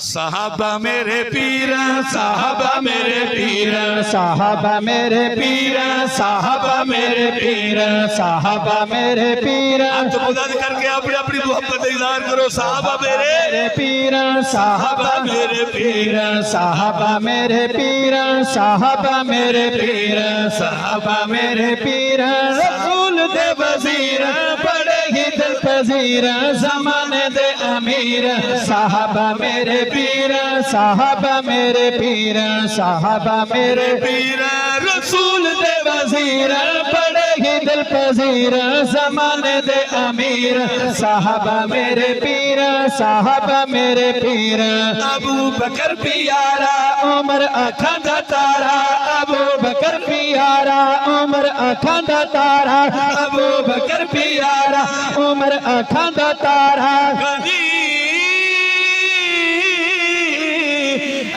صحابہ میرے پیر صحابہ میرے پیر صحابہ میرے پیر صحابہ میرے پیر صحابہ میرے پیر آپ تو مدد کر کے اپنی اپنی محبت اظہار کرو صحابہ میرے پیر صحابہ میرے پیر صحابہ میرے پیر صحابہ میرے پیر صحابہ میرے پیر رسول دے وزیر بڑے ہی دل پذیر زمانے دے امیر صحابہ میرے پیر صحابہ میرے پیر صحابہ میرے پیر رسول دے وزیر بڑے ہی دل پذیر زمانے دے امیر صحابہ میرے پیر صحابہ میرے پیر ابو بکر پیارا عمر آنکھاں دا تارا ابو بکر پیارا عمر آنکھاں دا تارا ابو بکر پیارا عمر آنکھاں دا تارا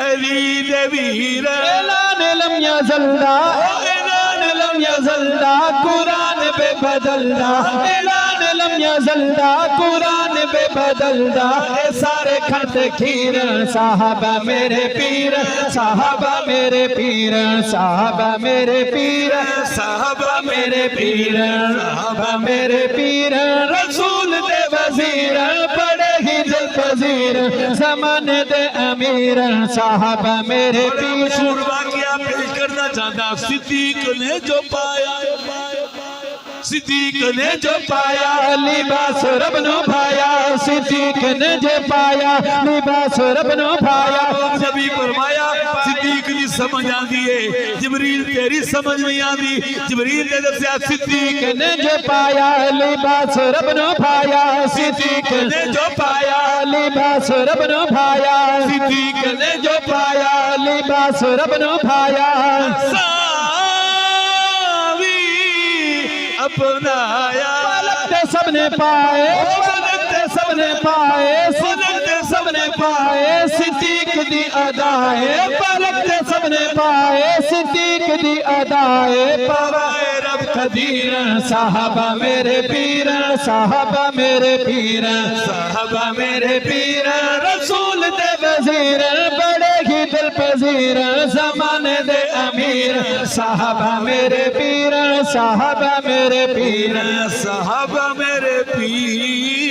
علی دے ویر اعلان لم یزلدا اعلان لم یزلدا قرآن بے بدلدا اعلان لم یزلدا قرآن بے بدلدا اے سارے کھڑتے کھیر صحابہ میرے پیر صحابہ میرے پیر صحابہ میرے پیر صحابہ میرے پیر صحابہ میرے پیر رسول دے وزیر بڑے ہی دل پذیر زمانے دے امیر صحابہ میرے پیر مشہور واقعہ پیش کرنا چاہتا صدیق نے جو پایا صدیق نے جو پایا لباس رب نو بھایا صدیق نے جو پایا لباس رب نو بھایا نبی فرمایا صدیق دی سمجھ آندی ہے جبریل تیری سمجھ نہیں آندی جبریل نے دسیا صدیق نے جو پایا لباس رب نو بھایا صدیق نے جو پایا لباس رب نو بھایا صدیق نے جو پایا لباس رب نو بھایا اپنایا پالکتے سب نے پائے پالکتے سب نے پائے پالکتے سب نے پائے صدیق دی ادائے پالکتے سب نے پائے صدیق دی ادائے پوائے رب قدیر صحابہ میرے پیر صحابہ میرے پیر صحابہ میرے پیر رسول دے وزیر بڑے ہی دل پذیر زمانے دے امیر صحابہ میرے پیر صحابہ میرے پیر صحابہ میرے پیر